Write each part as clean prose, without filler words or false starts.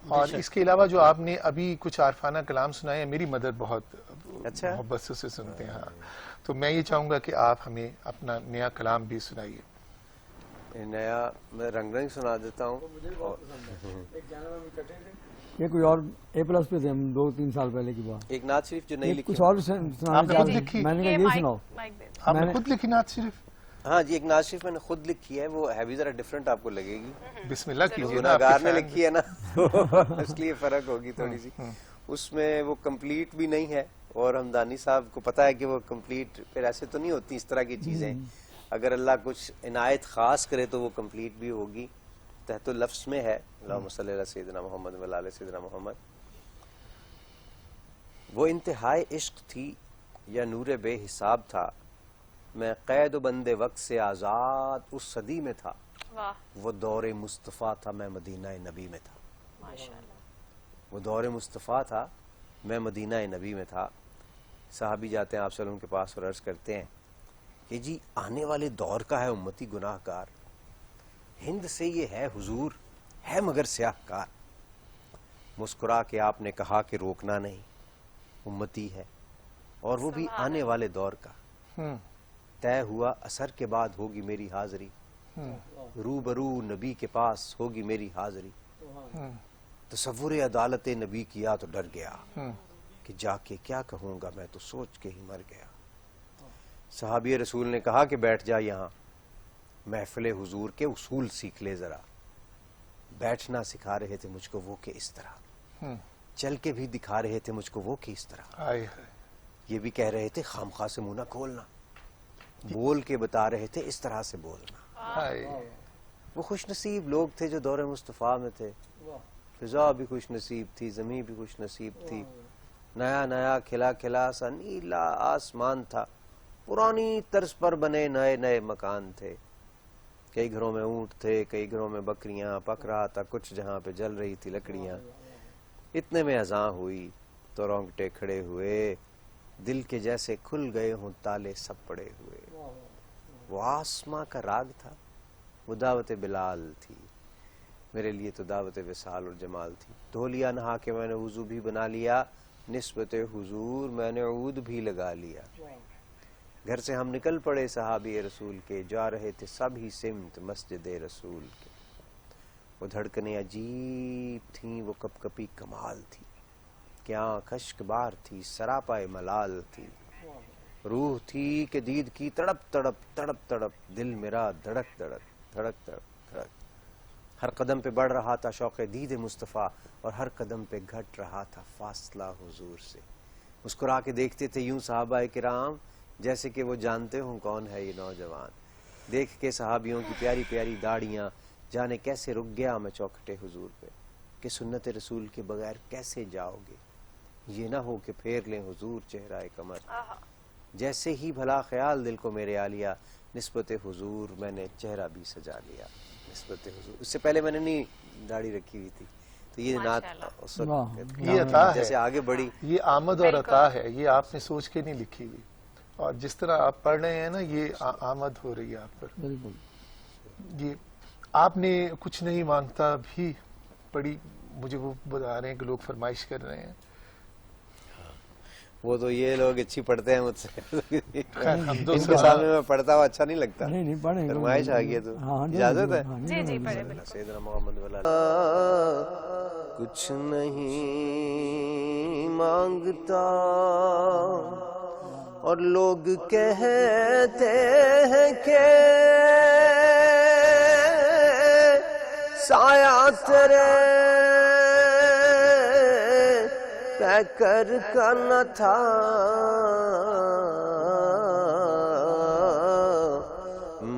اور اس کے علاوہ جو آپ نے ابھی کچھ عارفانہ کلام سنائے ہیں، میری مدر بہت اچھا محبت سے اسے سنتے ہیں. ہاں، تو میں یہ چاہوں گا کہ آپ ہمیں اپنا نیا کلام بھی سنائیے. نیا میں رنگ رنگ سنا دیتا ہوں. یہ کوئی اور اے پلس پہ تھے ہم 2-3 سال پہلے کی بات. ایک نعت شریف جو نہیں لکھی کچھ اور آپ سنانا نے چاہ خود رہے لکھی؟ ہیں. میں نے کہا یہ سناؤ. آپ نے خود لکھی نعت شریف؟ ہاں جی، ایک نعت شریف میں نے خود لکھی ہے، وہ ہے بھی ذرا ڈفرینٹ آپ کو لگے گی. بسم اللہ کیجیے نا. گناہگار نے لکھی ہے نا تو اس لیے فرق ہوگی تھوڑی سی. اس میں وہ کمپلیٹ بھی نہیں ہے، اور ہمدانی صاحب کو پتا ہے کہ وہ کمپلیٹ پھر ایسے تو نہیں ہوتی اس طرح کی چیزیں. اگر اللہ کچھ عنایت خاص کرے تو وہ کمپلیٹ بھی ہوگی. تحت اللفظ میں ہے اللہم صلی علی سیدنا محمد و علی سیدنا محمد. وہ انتہائی عشق تھی یا نور بے حساب تھا، میں قید و بند وقت سے آزاد اس صدی میں تھا. وہ دور مصطفیٰ تھا، میں مدینہ نبی میں تھا. وہ دور مصطفیٰ تھا، میں مدینہ نبی میں تھا. صحابی جاتے ہیں آپ صلی اللہ علیہ وسلم کے پاس اور عرض کرتے ہیں کہ جی آنے والے دور کا ہے امتی گناہ گار، ہند سے یہ ہے حضور، ہے مگر سیاہ کار. مسکرا کے آپ نے کہا کہ روکنا نہیں، امتی ہے اور وہ بھی آنے والے دور کا. طے ہوا اثر کے بعد ہوگی میری حاضری، روبرو نبی کے پاس ہوگی میری حاضری. تصور عدالت نبی کیا تو ڈر گیا کہ جا کے کیا کہوں گا، میں تو سوچ کے ہی مر گیا. صحابی رسول نے کہا کہ بیٹھ جا یہاں، محفل حضور کے اصول سیکھ لے ذرا. بیٹھنا سکھا رہے تھے مجھ کو وہ کہ اس طرح، چل کے بھی دکھا رہے تھے مجھ کو وہ کہ اس طرح. یہ بھی کہہ رہے تھے خام خواہ سے منہ نہ کھولنا، بول کے بتا رہے تھے اس طرح سے بولنا. وہ خوش نصیب لوگ تھے جو دور مصطفیٰ میں تھے. فضا بھی خوش نصیب تھی، زمین بھی خوش نصیب تھی. نیا نیا کھلا کھلا سا نیلا آسمان تھا، پرانی طرز پر بنے نئے نئے مکان تھے. کئی گھروں میں اونٹ تھے، کئی گھروں میں بکریاں، پک رہا تھا کچھ جہاں پہ جل رہی تھی لکڑیاں. اتنے میں اذان ہوئی تو رونگٹے کھڑے ہوئے، دل کے جیسے کھل گئے ہوں تالے سب پڑے ہوئے. وہ آسماں کا راگ تھا، وہ دعوت بلال تھی، میرے لیے تو دعوت وصال اور جمال تھی. دھو لیا نہا کے میں نے وضو بھی بنا لیا، نسبت حضور میں نے عود بھی لگا لیا. گھر سے ہم نکل پڑے صحابی رسول کے، جا رہے تھے سب ہی سمت مسجد رسول کے. وہ دھڑکنیں عجیب تھیں، وہ کپ کپی کمال تھی، کیا خشک بار تھی، سراپائے ملال تھی. روح تھی کہ دید کی تڑپ تڑپ تڑپ تڑپ، دل میرا دھڑک دھڑک دھڑک دھڑک دھڑک. ہر قدم پہ بڑھ رہا تھا شوق دید مصطفیٰ، اور ہر قدم پہ گھٹ رہا تھا فاصلہ حضور سے. مسکرا کے دیکھتے تھے یوں صحابہ کرام جیسے کہ وہ جانتے ہوں کون ہے یہ نوجوان. دیکھ کے صحابیوں کی پیاری پیاری داڑیاں جانے کیسے رک گیا میں چوکھٹے حضور پہ، کہ سنت رسول کے بغیر کیسے جاؤ گے. یہ نہ ہو کہ پھیر لیں حضور چہرہ کمر. جیسے ہی بھلا خیال دل کو میرے آ لیا، نسبت حضور میں نے چہرہ بھی سجا لیا. نسبت حضور، اس سے پہلے میں نے نہیں داڑھی رکھی ہوئی تھی. تو یہ نعت یہ عطا ہے، جیسے آگے بڑھی، یہ آمد اور عطا ہے، یہ آپ نے سوچ کے نہیں لکھی ہوئی. اور جس طرح آپ پڑھ رہے ہیں نا، یہ آمد ہو رہی ہے آپ پر. یہ آپ نے کچھ نہیں مانگتا بھی پڑھی، مجھے وہ بتا رہے ہیں کہ لوگ فرمائش کر رہے ہیں. وہ تو یہ لوگ اچھی پڑھتے ہیں مجھ سے، ان کے سامنے میں پڑھتا ہوا اچھا نہیں لگتا. فرمائش آ گئی ہے تو اجازت ہے. سیدنا محمد والا کچھ نہیں مانگتا اور لوگ کہتے ہیں کہ سایہ تیرے پیکر کا نہ تھا،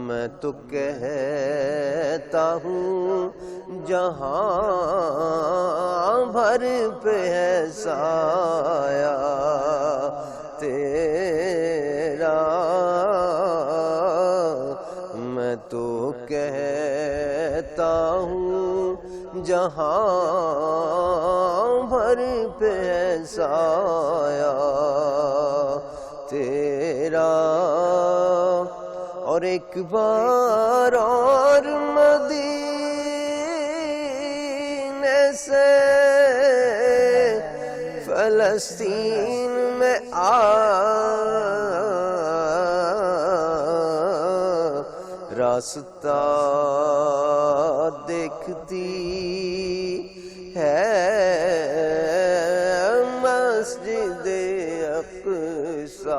میں تو کہتا ہوں جہاں بھر پہ ہے سایہ تیرا. میں تو کہتا ہوں جہاں بھر پہ ہے سایہ تیرا. اور ایک بار اور مدینے سے فلسطین میں راستہ دیکھتی ہے مسجد اقصی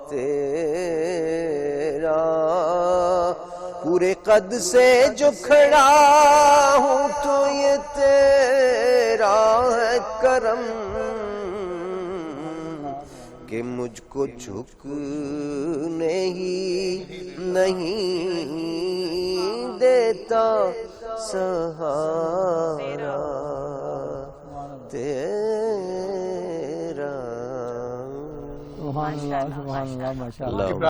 تیرا پورے قد سے جو کھڑا ہوں تو یہ تیرا ہے کرم کہ مجھ کو جھکنے ہی نہیں دیتا سہارا تیرا. سبحان اللہ ماشاء اللہ.